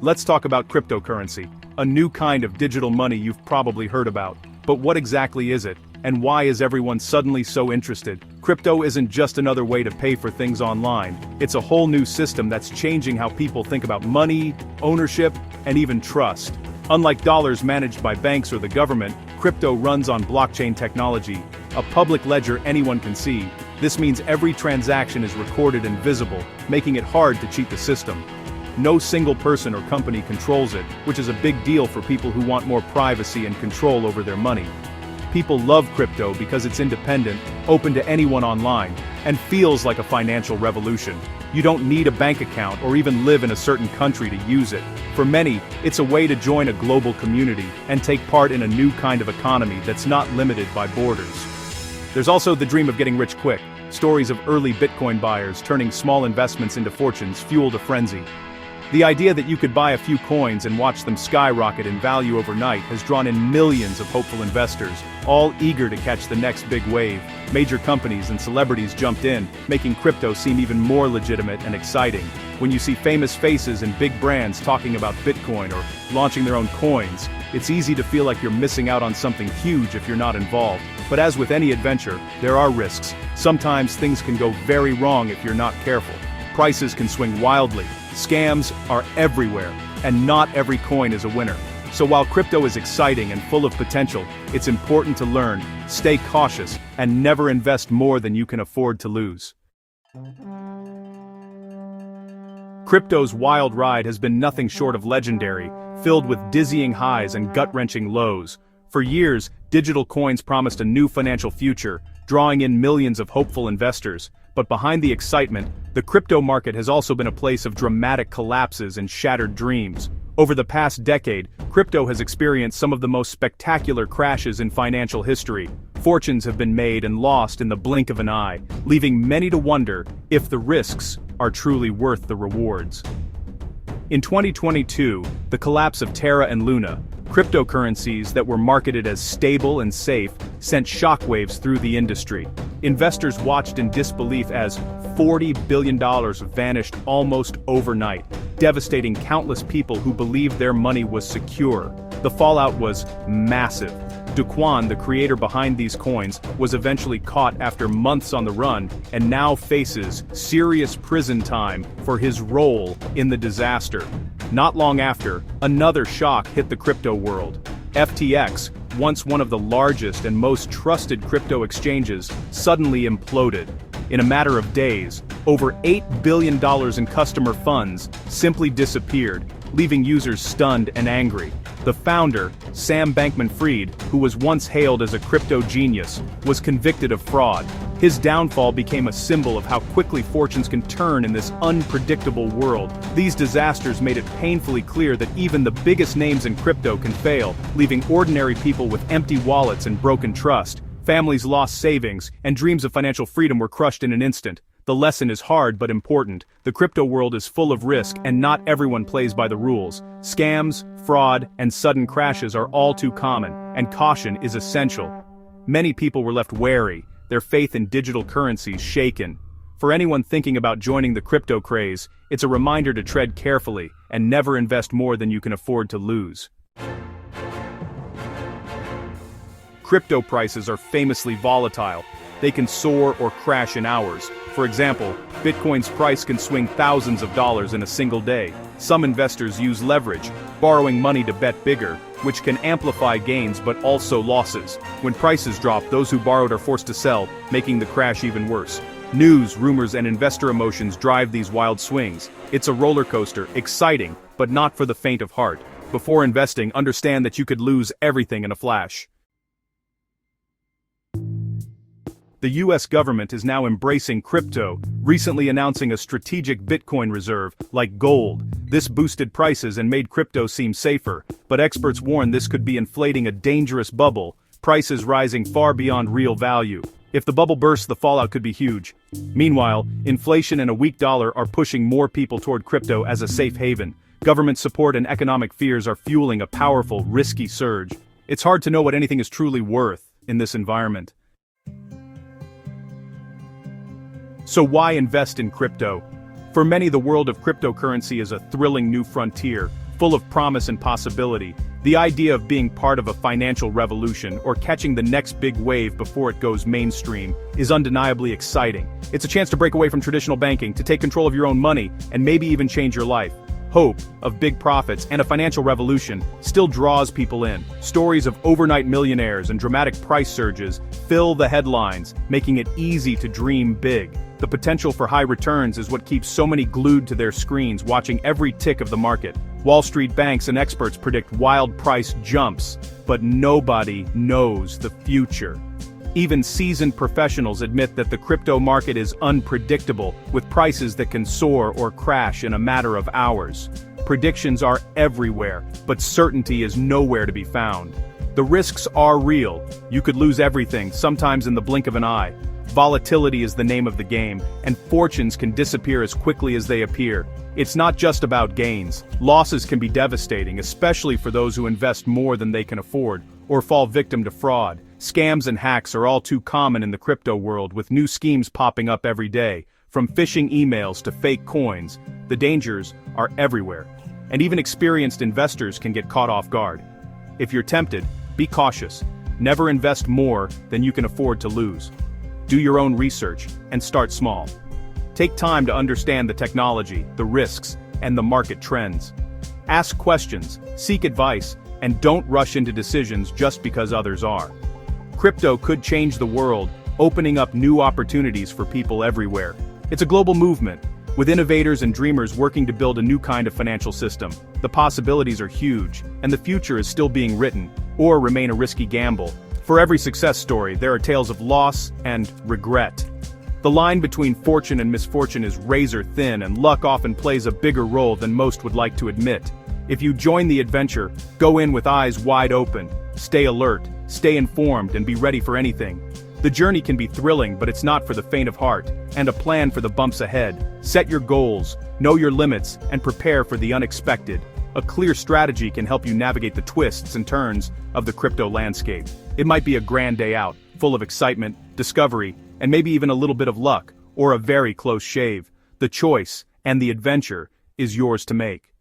Let's talk about cryptocurrency, a new kind of digital money you've probably heard about. But what exactly is it, and why is everyone suddenly so interested? Crypto isn't just another way to pay for things online, it's a whole new system that's changing how people think about money, ownership, and even trust. Unlike dollars managed by banks or the government, crypto runs on blockchain technology, a public ledger anyone can see. This means every transaction is recorded and visible, making it hard to cheat the system. No single person or company controls it, which is a big deal for people who want more privacy and control over their money. People love crypto because it's independent, open to anyone online, and feels like a financial revolution. You don't need a bank account or even live in a certain country to use it. For many, it's a way to join a global community and take part in a new kind of economy that's not limited by borders. There's also the dream of getting rich quick. Stories of early Bitcoin buyers turning small investments into fortunes fueled a frenzy. The idea that you could buy a few coins and watch them skyrocket in value overnight has drawn in millions of hopeful investors, all eager to catch the next big wave. Major companies and celebrities jumped in, making crypto seem even more legitimate and exciting. When you see famous faces and big brands talking about Bitcoin or launching their own coins, it's easy to feel like you're missing out on something huge if you're not involved. But as with any adventure, there are risks. Sometimes things can go very wrong if you're not careful. Prices can swing wildly. Scams are everywhere, and not every coin is a winner. So while crypto is exciting and full of potential, it's important to learn, stay cautious, and never invest more than you can afford to lose. Crypto's wild ride has been nothing short of legendary, filled with dizzying highs and gut-wrenching lows. For years, digital coins promised a new financial future, drawing in millions of hopeful investors. But behind the excitement, the crypto market has also been a place of dramatic collapses and shattered dreams. Over the past decade, crypto has experienced some of the most spectacular crashes in financial history. Fortunes have been made and lost in the blink of an eye, leaving many to wonder if the risks are truly worth the rewards. In 2022, the collapse of Terra and Luna, cryptocurrencies that were marketed as stable and safe, sent shockwaves through the industry. Investors watched in disbelief as $40 billion vanished almost overnight, devastating countless people who believed their money was secure. The fallout was massive. Do Kwon, the creator behind these coins, was eventually caught after months on the run and now faces serious prison time for his role in the disaster. Not long after, another shock hit the crypto world. FTX, once one of the largest and most trusted crypto exchanges, suddenly imploded. In a matter of days, over $8 billion in customer funds simply disappeared, leaving users stunned and angry. The founder, Sam Bankman-Fried, who was once hailed as a crypto genius, was convicted of fraud. His downfall became a symbol of how quickly fortunes can turn in this unpredictable world. These disasters made it painfully clear that even the biggest names in crypto can fail, leaving ordinary people with empty wallets and broken trust. Families lost savings, and dreams of financial freedom were crushed in an instant. The lesson is hard but important. The crypto world is full of risk, and not everyone plays by the rules. Scams, fraud, and sudden crashes are all too common, and caution is essential. Many people were left wary, their faith in digital currencies shaken. For anyone thinking about joining the crypto craze, it's a reminder to tread carefully and never invest more than you can afford to lose. Crypto prices are famously volatile. They can soar or crash in hours. For example, Bitcoin's price can swing thousands of dollars in a single day. Some investors use leverage, borrowing money to bet bigger, which can amplify gains but also losses. When prices drop, those who borrowed are forced to sell, making the crash even worse. News, rumors, and investor emotions drive these wild swings. It's a roller coaster, exciting, but not for the faint of heart. Before investing, understand that you could lose everything in a flash. The US government is now embracing crypto, recently announcing a strategic Bitcoin reserve, like gold. This boosted prices and made crypto seem safer, but experts warn this could be inflating a dangerous bubble, prices rising far beyond real value. If the bubble bursts, the fallout could be huge. Meanwhile, inflation and a weak dollar are pushing more people toward crypto as a safe haven. Government support and economic fears are fueling a powerful, risky surge. It's hard to know what anything is truly worth in this environment. So why invest in crypto? For many, the world of cryptocurrency is a thrilling new frontier, full of promise and possibility. The idea of being part of a financial revolution or catching the next big wave before it goes mainstream is undeniably exciting. It's a chance to break away from traditional banking, to take control of your own money, and maybe even change your life. Hope of big profits and a financial revolution still draws people in. Stories of overnight millionaires and dramatic price surges fill the headlines, making it easy to dream big. The potential for high returns is what keeps so many glued to their screens, watching every tick of the market. Wall Street banks and experts predict wild price jumps, but nobody knows the future. Even seasoned professionals admit that the crypto market is unpredictable, with prices that can soar or crash in a matter of hours. Predictions are everywhere, but certainty is nowhere to be found. The risks are real. You could lose everything, sometimes in the blink of an eye. Volatility is the name of the game, and fortunes can disappear as quickly as they appear. It's not just about gains. Losses can be devastating, especially for those who invest more than they can afford, or fall victim to fraud. Scams and hacks are all too common in the crypto world, with new schemes popping up every day. From phishing emails to fake coins, the dangers are everywhere. And even experienced investors can get caught off guard. If you're tempted, be cautious. Never invest more than you can afford to lose. Do your own research and start small. Take time to understand the technology, the risks, and the market trends. Ask questions, seek advice, and don't rush into decisions just because others are. Crypto could change the world, opening up new opportunities for people everywhere. It's a global movement, with innovators and dreamers working to build a new kind of financial system. The possibilities are huge, and the future is still being written, or remain a risky gamble. For every success story, there are tales of loss and regret. The line between fortune and misfortune is razor thin, and luck often plays a bigger role than most would like to admit. If you join the adventure, go in with eyes wide open. Stay alert, stay informed, and be ready for anything. The journey can be thrilling, but it's not for the faint of heart, and a plan for the bumps ahead. Set your goals, know your limits, and prepare for the unexpected. A clear strategy can help you navigate the twists and turns of the crypto landscape. It might be a grand day out, full of excitement, discovery, and maybe even a little bit of luck, or a very close shave. The choice, and the adventure, is yours to make.